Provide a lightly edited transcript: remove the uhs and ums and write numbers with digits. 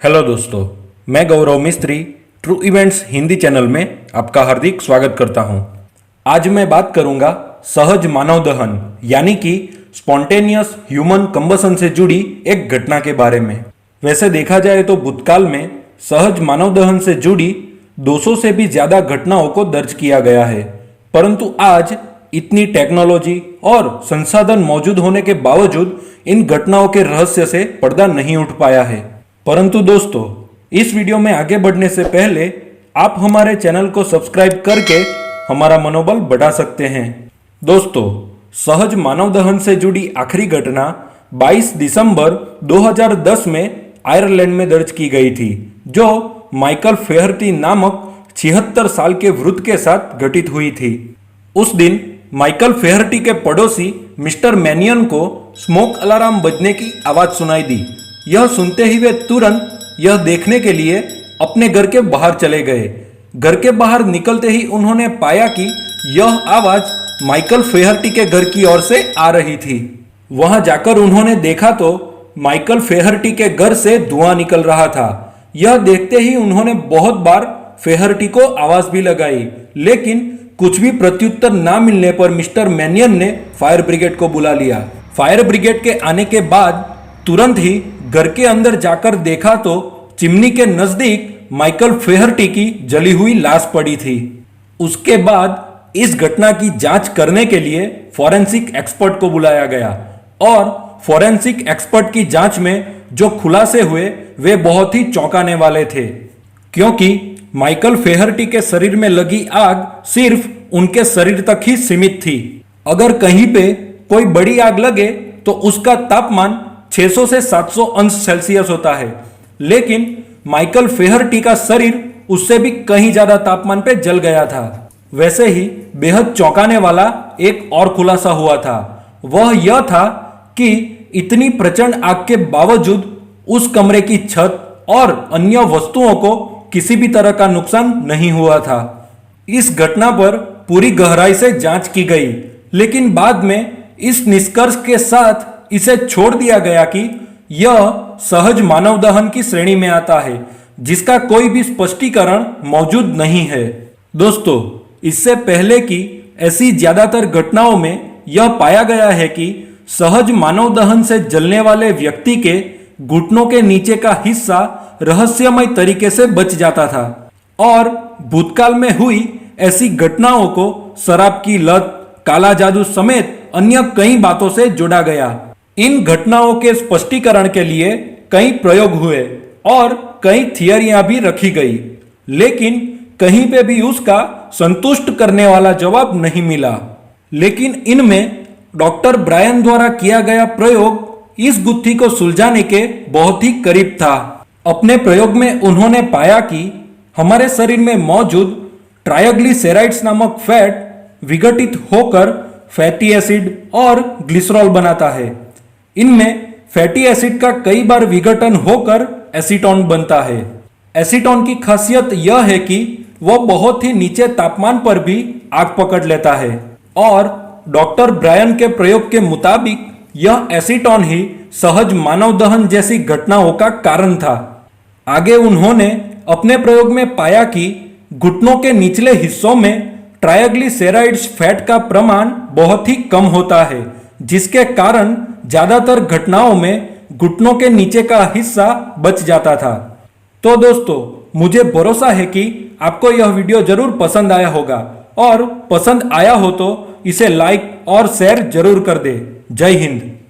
Hello दोस्तों, मैं गौरव मिस्त्री ट्रू इवेंट्स हिंदी चैनल में आपका हार्दिक स्वागत करता हूं। आज मैं बात करूंगा सहज मानव दहन यानी कि स्पॉन्टेनियस ह्यूमन कंबसन से जुड़ी एक घटना के बारे में। वैसे देखा जाए तो भूतकाल में सहज मानव दहन से जुड़ी 200 से भी ज्यादा घटनाओं को दर्ज किया गया है, परंतु आज इतनी टेक्नोलॉजी और संसाधन मौजूद होने के बावजूद इन घटनाओं के रहस्य से पर्दा नहीं उठ पाया है। परंतु दोस्तों, इस वीडियो में आगे बढ़ने से पहले आप हमारे चैनल को सब्सक्राइब करके हमारा मनोबल बढ़ा सकते हैं। दोस्तों, सहज मानव दहन से जुड़ी आखिरी घटना 22 दिसंबर 2010 में आयरलैंड में दर्ज की गई थी, जो माइकल फेहर्टी नामक 76 साल के वृद्ध के साथ घटित हुई थी। उस दिन माइकल फेहर्टी के पड़ोसी मिस्टर मैनियन को स्मोक अलार्म बजने की आवाज सुनाई दी। यह सुनते ही वे तुरंत यह देखने के लिए अपने घर के बाहर चले गए। घर के बाहर निकलते ही उन्होंने पाया कि यह आवाज माइकल फेहर्टी के घर की ओर से आ रही थी। वहां जाकर उन्होंने देखा तो माइकल फेहर्टी के घर से धुआं निकल रहा था। यह देखते ही उन्होंने बहुत बार फेहर्टी को आवाज भी लगाई, लेकिन कुछ भी प्रत्युत्तर ना मिलने पर मिस्टर मैनियन ने फायर ब्रिगेड को बुला लिया। फायर ब्रिगेड के आने के बाद तुरंत ही घर के अंदर जाकर देखा तो चिमनी के नजदीक माइकल फेहर्टी की जली हुई लाश पड़ी थी। उसके बाद इस घटना की जांच करने के लिए फॉरेंसिक एक्सपर्ट को बुलाया गया और फॉरेंसिक एक्सपर्ट की जांच में जो खुलासे हुए वे बहुत ही चौंकाने वाले थे, क्योंकि माइकल फेहर्टी के शरीर में लगी आग सिर्फ उनके शरीर तक ही सीमित थी। अगर कहीं पे कोई बड़ी आग लगे तो उसका तापमान 600 से 700 अंश सेल्सियस होता है, लेकिन माइकल फेहर्टी का शरीर उससे भी कहीं ज्यादा तापमान पे जल गया था। वैसे ही बेहद चौंकाने वाला एक और खुलासा हुआ था। वह यह था कि इतनी प्रचंड आग के बावजूद उस कमरे की छत और अन्य वस्तुओं को किसी भी तरह का नुकसान नहीं हुआ था। इस घटना पर पूरी गहराई से जांच की गई, लेकिन बाद में इस निष्कर्ष के साथ इसे छोड़ दिया गया कि यह सहज मानव दहन की श्रेणी में आता है, जिसका कोई भी स्पष्टीकरण मौजूद नहीं है। दोस्तों, इससे पहले की ऐसी ज्यादातर घटनाओं में यह पाया गया है कि सहज मानव दहन से जलने वाले व्यक्ति के घुटनों के नीचे का हिस्सा रहस्यमय तरीके से बच जाता था, और भूतकाल में हुई ऐसी घटनाओं को शराब की लत, काला जादू समेत अन्य कई बातों से जोड़ा गया। इन घटनाओं के स्पष्टीकरण के लिए कई प्रयोग हुए और कई थियरियां भी रखी गई, लेकिन कहीं पे भी उसका संतुष्ट करने वाला जवाब नहीं मिला। लेकिन इनमें डॉक्टर ब्रायन द्वारा किया गया प्रयोग इस गुत्थी को सुलझाने के बहुत ही करीब था। अपने प्रयोग में उन्होंने पाया कि हमारे शरीर में मौजूद ट्राइग्लिसराइड्स नामक फैट विघटित होकर फैटी एसिड और ग्लिसरॉल बनाता है। इनमें फैटी एसिड का कई बार विघटन होकर एसीटोन बनता है। एसीटोन की खासियत यह है कि वह बहुत ही नीचे तापमान पर भी आग पकड़ लेता है, और डॉक्टर ब्रायन के प्रयोग के मुताबिक यह एसीटोन ही सहज मानव दहन जैसी घटनाओं का कारण था। आगे उन्होंने अपने प्रयोग में पाया कि घुटनों के निचले हिस्सों में ट्राइग्लिसराइड्स फैट का प्रमाण बहुत ही कम होता है, जिसके कारण ज्यादातर घटनाओं में घुटनों के नीचे का हिस्सा बच जाता था। तो दोस्तों, मुझे भरोसा है कि आपको यह वीडियो जरूर पसंद आया होगा, और पसंद आया हो तो इसे लाइक और शेयर जरूर कर दे। जय हिंद।